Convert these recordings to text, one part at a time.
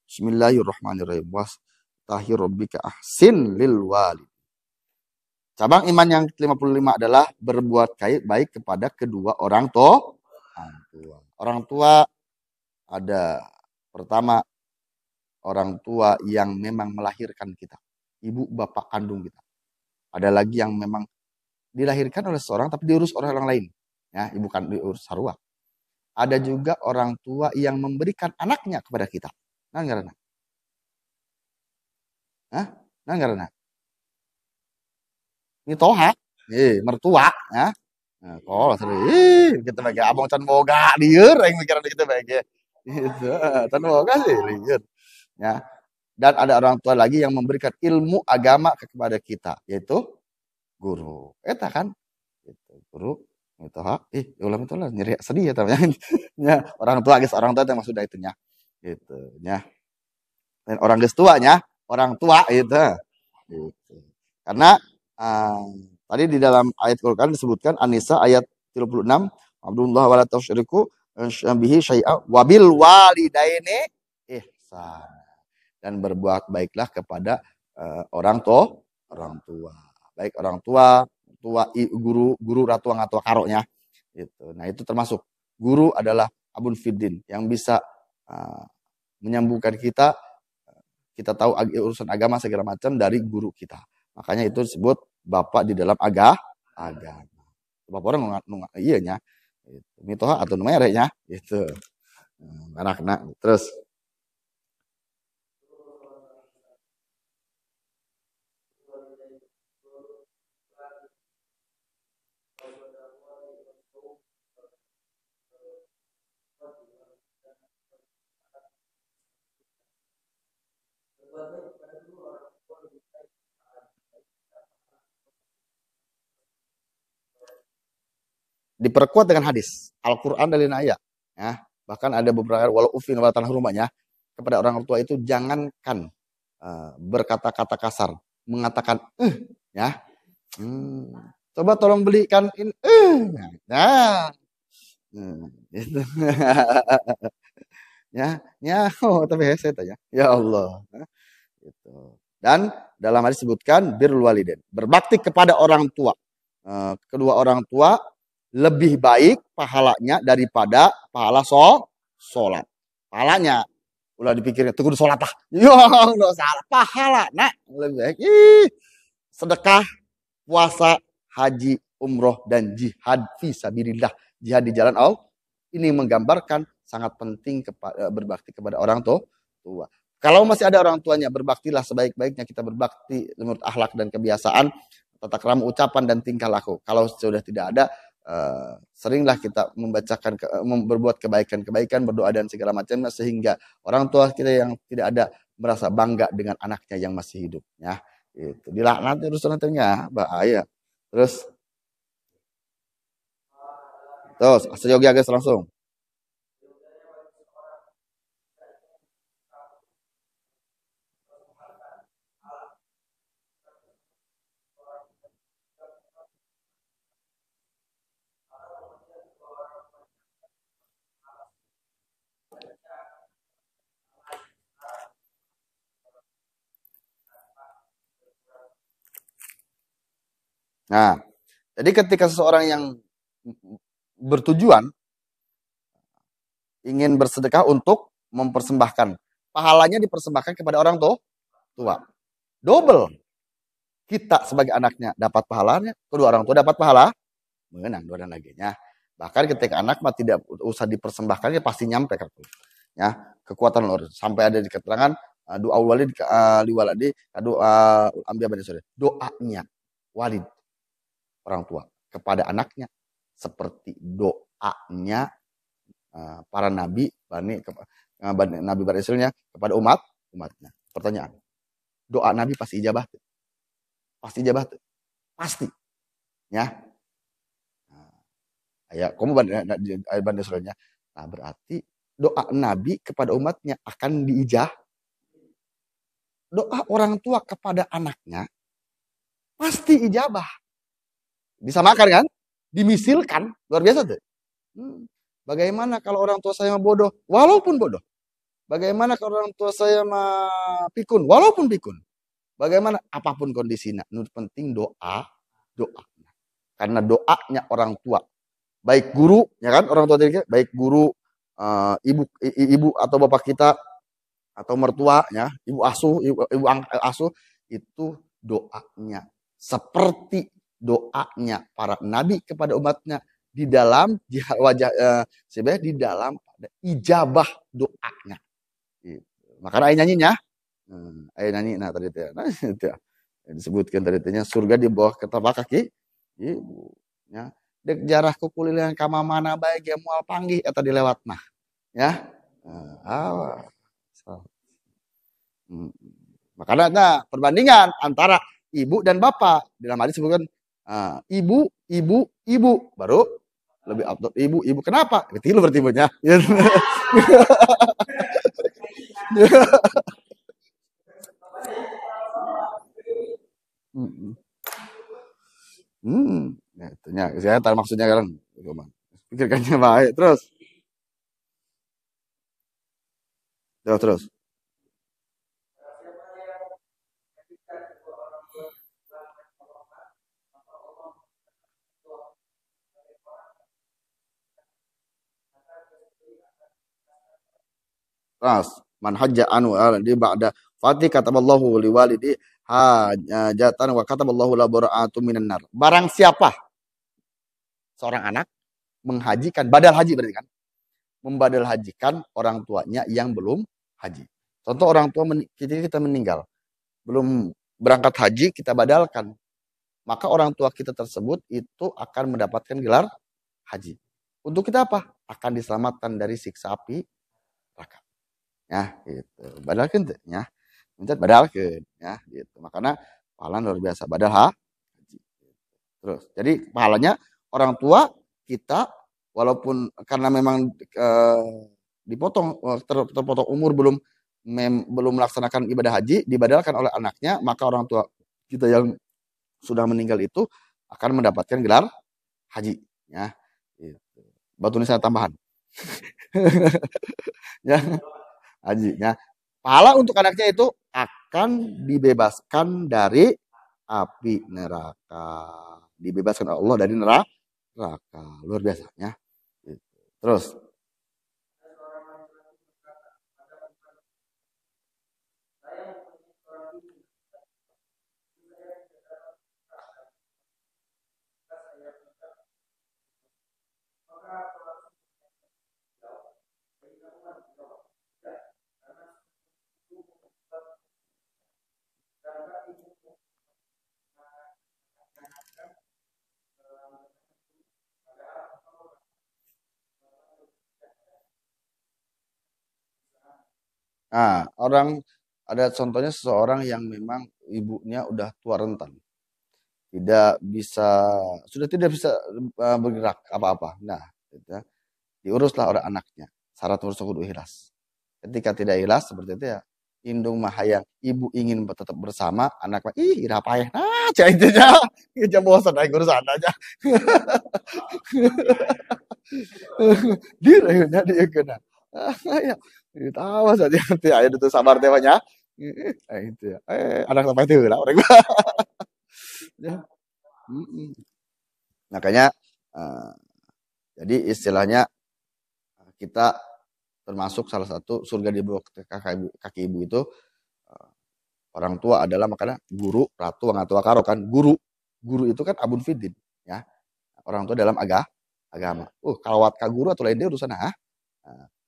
Bismillahirrahmanirrahim. Wastahir rabbika ahsin lil walid. Cabang iman yang ke-55 adalah berbuat baik kepada kedua orang tua. Orang tua ada pertama orang tua yang memang melahirkan kita, ibu bapak kandung kita. Ada lagi yang memang dilahirkan oleh seorang tapi diurus oleh orang lain, ya, ibu kan diurus sarua. Ada juga orang tua yang memberikan anaknya kepada kita. Nah, karena, nah karena ini toha, mertua, ya. Nah, kalau kita bagi abang can boga lieur, yang mikiran kita bagi, itu, can boga sih lieur, ya. Dan ada orang tua lagi yang memberikan ilmu agama kepada kita, yaitu guru. Eta kan, itu guru, itu hak. Ulam itu lah nyeri sedih ya teman. Ya, orang tua guys, orang tua itu maksudnya itunya, gitu, ya. Dan orang geus tuanya, orang tua itu, gitu. Karena tadi di dalam ayat Quran disebutkan An-Nisa ayat 36, Abdullah wala tusyriku bihi syai'a wabil walidaini ihsan. Dan berbuat baiklah kepada orang tua. Baik orang tua, guru ratua ngatua karonya. Gitu. Nah, itu termasuk guru adalah abun fiddin yang bisa menyambungkan kita tahu urusan agama segala macam dari guru kita. Makanya itu disebut bapak di dalam agama. Bapak orang iya nya. Mitoha atau numerenya gitu. Anak-anak terus diperkuat dengan hadis Al-Quran dan ayat, ya. Bahkan ada beberapa walau ufin wala tanah rumahnya kepada orang tua itu jangankan berkata-kata kasar, mengatakan ya, coba tolong belikan ini, nah, itu. ya, tapi heset aja, ya Allah, gitu. Dan dalam hadis disebutkan birrul walidain, berbakti kepada orang tua, kedua orang tua lebih baik pahalanya daripada pahala sholat. Pahalanya ulah dipikirnya tuh sholat lah. Ya enggak salah, pahala nah lebih baik. Sedekah, puasa, haji, umroh dan jihad fisabilillah. Jihad di jalan Allah. Ini menggambarkan sangat penting berbakti kepada orang tua. Kalau masih ada orang tuanya, berbaktilah sebaik-baiknya kita berbakti menurut akhlak dan kebiasaan, tata krama ucapan dan tingkah laku. Kalau sudah tidak ada, seringlah kita membacakan berbuat kebaikan, berdoa dan segala macamnya sehingga orang tua kita yang tidak ada merasa bangga dengan anaknya yang masih hidup, ya. Itu dilaknat terus nantinya bahaya. Terus seyogi guys langsung. Nah, jadi ketika seseorang yang bertujuan ingin bersedekah untuk mempersembahkan, pahalanya dipersembahkan kepada orang tua. Double. Kita sebagai anaknya dapat pahalanya, kedua orang tua dapat pahala, mengenang dua dan laginya. Bahkan ketika anak mah tidak usah dipersembahkan, dia pasti nyampe kan. Ya, kekuatan luar. Sampai ada di keterangan doa walid liwaladi, doa ambiya bani sore. Doanya walid orang tua kepada anaknya seperti doanya para nabi nabi Bani Israilnya kepada umatnya. Pertanyaan, doa nabi pasti ijabah? Pasti ijabah? Pasti, ya. Ya, kamu Bani Israilnya. Nah, berarti doa nabi kepada umatnya akan diijabah. Doa orang tua kepada anaknya pasti ijabah. Disamakan kan? Dimisilkan. Luar biasa tuh. Bagaimana kalau orang tua saya bodoh? Walaupun bodoh. Bagaimana kalau orang tua saya mah pikun, walaupun pikun. Bagaimana apapun kondisinya, nu penting doa, doa. Karena doanya orang tua, baik guru, ya kan orang tua tadi, baik guru, ibu atau bapak kita atau mertua, ya, ibu asuh, ibu asuh itu doanya seperti doanya para nabi kepada umatnya di dalam wajah sebenarnya di dalam ijabah doanya. Gitu. Makanya ayah nyanyinya, ayah nyanyi, nah tadi itu, nah, itu ya. Disebutkan tadi itu surga di bawah telapak kaki ibu. Ya. Dek jarah kukulilan kama mana baik ya mual panggih eta dilewat mah. Ya. So. Makanya ada perbandingan antara ibu dan bapak. Dalam hadis disebutkan ibu, ibu, baru lebih abdul ibu, ibu. Kenapa? Ketilu berarti ibunya. Ya, itunya. Saya tahu maksudnya kan. Pikirkannya baik. Terus. Terus. Ras man hajja anu di ba'da fatih kataballahu liwalidi hajatan wa kataballahu la bara'atu minan nar. Barang siapa seorang anak menghajikan badal haji berarti kan? Membadal hajikan orang tuanya yang belum haji. Contoh orang tua kita meninggal, belum berangkat haji kita badalkan. Maka orang tua kita tersebut itu akan mendapatkan gelar haji. Untuk kita apa? Akan diselamatkan dari siksa api neraka. Ya, gitu. Badalkan tuh, ya. Mencet badalkan, ya, gitu. Makanya pahala luar biasa badal haji. Terus, jadi pahalanya orang tua kita walaupun karena memang dipotong terpotong umur belum melaksanakan ibadah haji dibadalkan oleh anaknya, maka orang tua kita yang sudah meninggal itu akan mendapatkan gelar haji, ya. Gitu. Batu nisan tambahan. Ya, haji, ya. Pahala untuk anaknya itu akan dibebaskan dari api neraka. Dibebaskan Allah dari neraka. Luar biasa, ya. Gitu. Terus. Nah, orang ada contohnya seseorang yang memang ibunya udah tua rentan, tidak bisa, sudah tidak bisa bergerak apa-apa. Nah, gitu, diuruslah oleh anaknya. Syarat urus kudu ikhlas. Ketika tidak ikhlas seperti itu ya, indung mahayang ibu ingin tetap bersama anak mah ih ira payah nah cah itu aja aja bosan aja urusan aja dia akhirnya dia kena ya tahu saja nanti ayo itu sabar temanya itu ya anak sampai itu lah orang ya. Makanya jadi istilahnya kita termasuk salah satu surga di bawah kaki ibu itu orang tua adalah makanya guru ratu ngatua karo kan guru itu kan abun fidin ya orang tua dalam agama kalawat ka guru atau lain dia urusan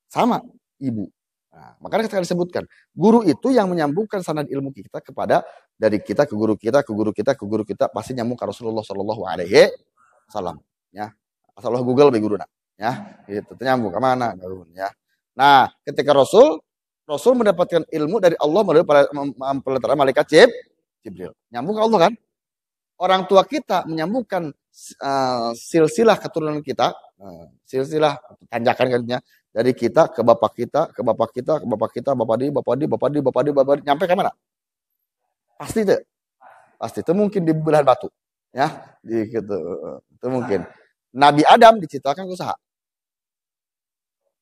sama ibu. Nah, makanya kita disebutkan guru itu yang menyambungkan sanad ilmu kita kepada dari kita ke guru kita ke guru kita ke guru kita pasti nyambung ke Rasulullah Shallallahu Alaihi Wasallam ya asal Google be guru ya itu nyambung ke mana ya. Nah ketika Rasul mendapatkan ilmu dari Allah melalui peletaran malaikat Jibril nyambung ke Allah kan orang tua kita menyambungkan silsilah keturunan kita silsilah tanjakan katanya dari kita ke bapak kita ke bapak kita ke bapak kita bapak di nyampe ke mana pasti itu mungkin di belahan batu ya gitu itu mungkin Nabi Adam diciptakan usaha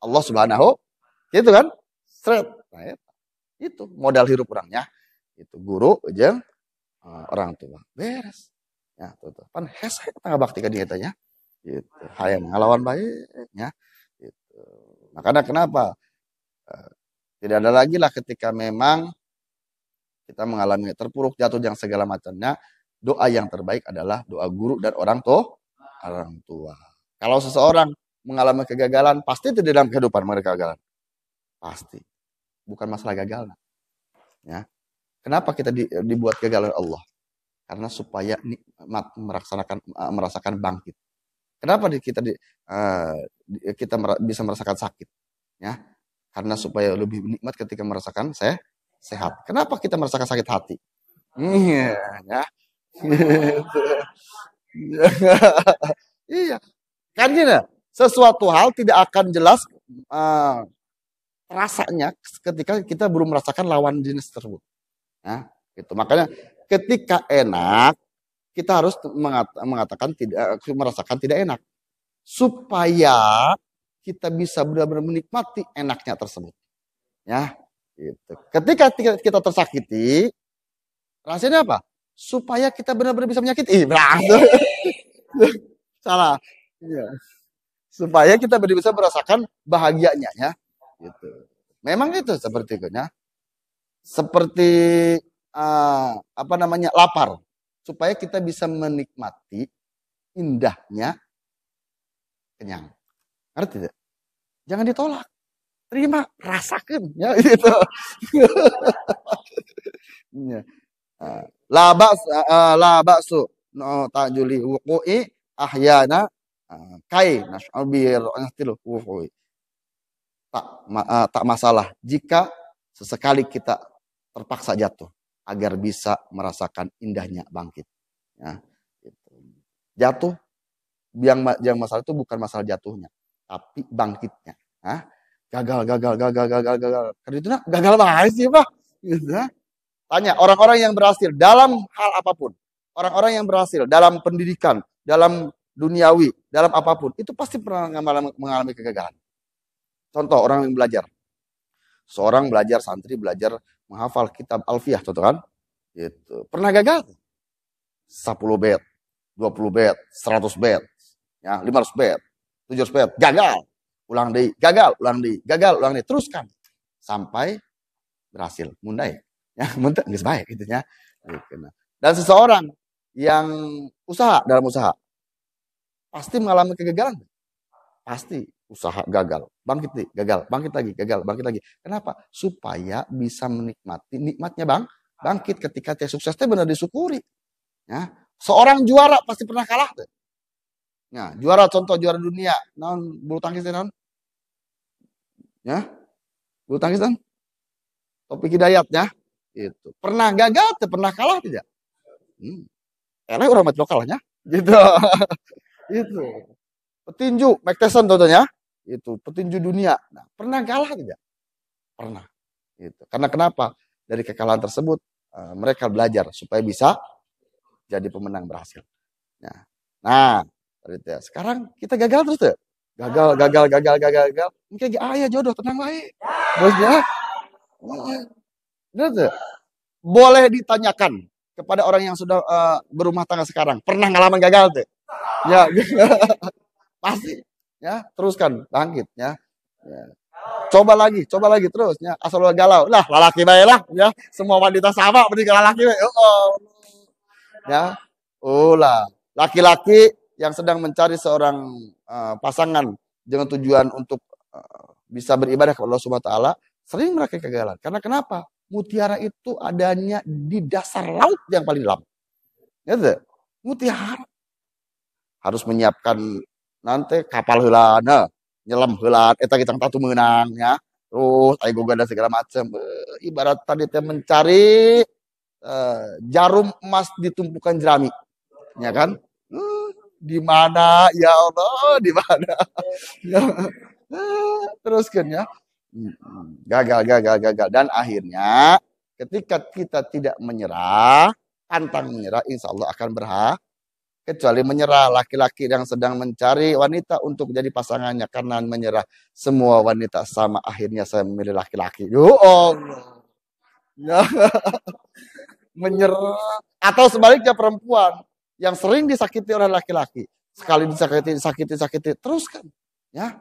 Allah Subhanahu gitu kan Seret. Nah, itu modal hirup orangnya. Itu guru jeung orang tua. Beres. Ya, tuh. Pan hese tangga bakti ka dieu teh nya. Gitu. Hayang ngalawan bae nya. Gitu. Makanya kenapa? Tidak ada lagi lah ketika memang kita mengalami terpuruk, jatuh yang segala macamnya, doa yang terbaik adalah doa guru dan orang tua. Kalau seseorang mengalami kegagalan, pasti itu di dalam kehidupan mereka kegagalan. Pasti. Bukan masalah gagal. Ya. Kenapa kita dibuat gagal oleh Allah? Karena supaya nikmat merasakan bangkit. Kenapa kita bisa merasakan sakit? Ya. Karena supaya lebih nikmat ketika merasakan sehat. Kenapa kita merasakan sakit hati? Ya. Iya. Kan gini, sesuatu hal tidak akan jelas rasanya ketika kita belum merasakan lawan jenis tersebut. Ya, gitu. Makanya ketika enak, kita harus mengatakan merasakan tidak enak. Supaya kita bisa benar-benar menikmati enaknya tersebut. Ya, gitu. Ketika kita tersakiti, rasanya apa? Supaya kita benar-benar bisa menyakiti. Salah. Ya. Supaya kita bisa merasakan bahagianya, ya. Gitu. Memang itu seperti itu, ya. Seperti lapar. Supaya kita bisa menikmati indahnya kenyang. Ngerti tidak? Jangan ditolak. Terima, rasakan, ya gitu. Ya. La ba'su no tajuli wuqu'i ahyana kai nas'abir anastil wuqu'i. Tak masalah jika sesekali kita terpaksa jatuh agar bisa merasakan indahnya bangkit. Ya, gitu. Jatuh yang masalah itu bukan masalah jatuhnya, tapi bangkitnya. Hah? Gagal. Karena itu gagal banget sih, Pak. Gitu. Tanya orang-orang yang berhasil dalam hal apapun. Orang-orang yang berhasil dalam pendidikan, dalam duniawi, dalam apapun. Itu pasti pernah mengalami kegagalan. Contoh orang yang belajar. Seorang belajar, santri belajar menghafal kitab Alfiyah, contoh kan? Gitu. Pernah gagal? 10 bet, 20 bet, 100 bet, ya, 500 bet, 700 bet, gagal. Ulang deui, gagal, ulang deui, gagal, ulang deui, teruskan sampai berhasil. Mundai. Ya, muntah geus bae gitu nya. Dan seseorang yang dalam usaha pasti mengalami kegagalan. Pasti usaha gagal, bangkit nih, gagal, bangkit lagi, gagal, bangkit lagi. Kenapa? Supaya bisa menikmati nikmatnya bangkit ketika dia sukses teh benar disyukuri. Ya. Seorang juara pasti pernah kalah tuh. Ya, juara contoh juara dunia, naon bulu tangkis naon? Ya. Bulu tangkis naon? Topik Hidayat ya. Itu. Pernah gagal, pernah kalah tidak? Eleh orang mati lokalnya. Gitu. Itu. Petinju, Mike Tyson contohnya. Itu, petinju dunia. Nah, pernah kalah tidak? Pernah. Gitu. Karena kenapa? Dari kekalahan tersebut, mereka belajar supaya bisa jadi pemenang berhasil. Nah, sekarang kita gagal terus tuh. Gagal. Mungkin ayah jodoh, tenang baik. Bosnya. Boleh ditanyakan kepada orang yang sudah berumah tangga sekarang, pernah ngalamin gagal tuh? Ya, pasti. Ya, teruskan, bangkit ya. Coba lagi terus ya. Asal galau. Lah, lalaki bae lah ya. Semua wanita sama berarti lalaki bae. Ya. Lah, laki-laki yang sedang mencari seorang pasangan dengan tujuan untuk bisa beribadah kepada Allah Subhanahu wa taala, sering mereka kegagalan. Karena kenapa? Mutiara itu adanya di dasar laut yang paling dalam. Gitu. Mutiara harus menyiapkan nanti kapal heulana, nyelam heula eta kita tatu meunang ya. Terus aya goga dan segala macam. Ibarat tadi teh mencari jarum emas di tumpukan jerami. Ya kan? Di mana ya Allah, di mana? Teruskan ya. Gagal. Dan akhirnya ketika kita tidak menyerah, pantang menyerah, insya Allah akan kecuali menyerah. Laki-laki yang sedang mencari wanita untuk jadi pasangannya karena menyerah. Semua wanita sama, akhirnya saya memilih laki-laki. Yo Allah. Ya, menyerah. Atau sebaliknya perempuan yang sering disakiti oleh laki-laki. Sekali disakiti, sakiti, terus kan. Ya,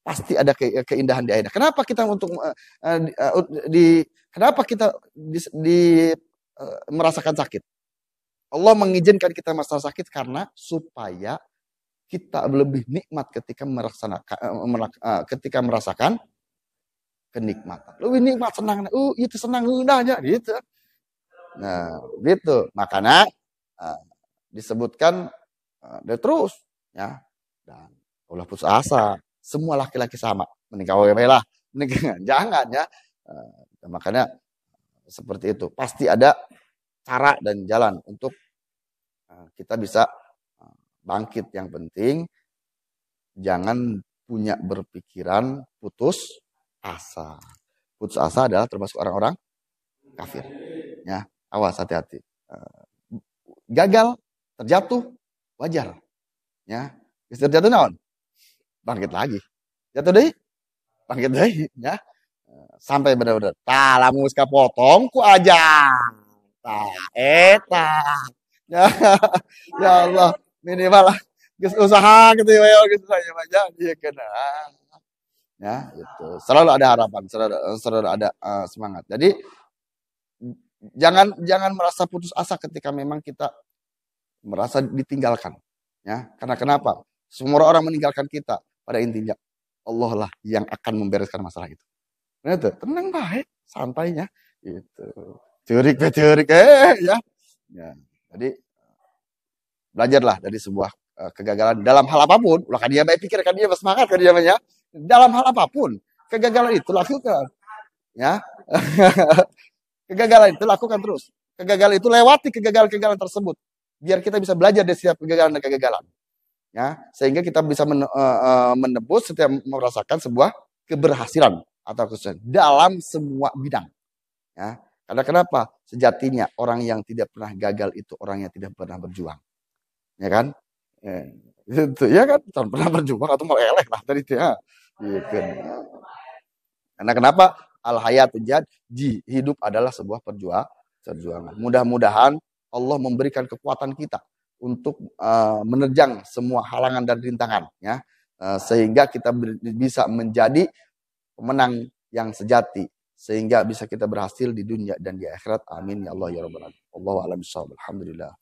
pasti ada keindahan di akhirnya. Kenapa kita untuk kenapa kita merasakan sakit? Allah mengizinkan kita merasakan sakit karena supaya kita lebih nikmat ketika merasakan kenikmatan. Lebih nikmat, senang. Itu senang udahnya gitu. Nah, gitu. Makanya disebutkan terus ya. Dan Allah putus asa. Semua laki-laki sama. Mending KWW lah. Jangan ya. Makanya seperti itu. Pasti ada cara dan jalan untuk kita bisa bangkit. Yang penting jangan punya berpikiran putus asa. Putus asa adalah termasuk orang-orang kafir. Ya, awas, hati-hati. Gagal, terjatuh, wajar. Ya, terjatuh naon? Bangkit lagi. Jatuh deh, bangkit deh. Ya, sampai benar-benar. Tah, lamun geus kapotong ku aja. Tah, eta. Ya, ya Allah, minimal lah. Geus usaha gitu ya, geus saya aja dia kena. Ya, gitu. Selalu ada harapan, selalu ada semangat. Jadi jangan merasa putus asa ketika memang kita merasa ditinggalkan. Ya, karena kenapa? Semua orang meninggalkan kita. Pada intinya Allah lah yang akan membereskan masalah itu. Nah, itu tenang baik, santainya. Gitu. Teorik ya. Ya. Jadi belajarlah dari sebuah kegagalan dalam hal apapun. Ulah kan dia baik pikir, kan dia semangat, kan dia banyak. Dalam hal apapun, kegagalan itu lakukan. Ya. Kegagalan itu lakukan terus. Kegagalan itu lewati kegagalan-kegagalan tersebut. Biar kita bisa belajar dari setiap kegagalan dan kegagalan. Ya, sehingga kita bisa menebus setiap merasakan sebuah keberhasilan atau kesuksesan dalam semua bidang. Ya, karena kenapa? Sejatinya orang yang tidak pernah gagal itu orang yang tidak pernah berjuang. Ya kan? Itu ya kan, tidak pernah berjuang atau meleleh lah tadi itu ya. Gitu. Karena kenapa? Al hayatu jadi hidup adalah sebuah perjuangan. Mudah-mudahan Allah memberikan kekuatan kita untuk menerjang semua halangan dan rintangan, ya, sehingga kita bisa menjadi pemenang yang sejati, sehingga bisa kita berhasil di dunia dan di akhirat. Amin ya Allah ya Rabbal alamin. Allahu a'lam bishawab. Alhamdulillah.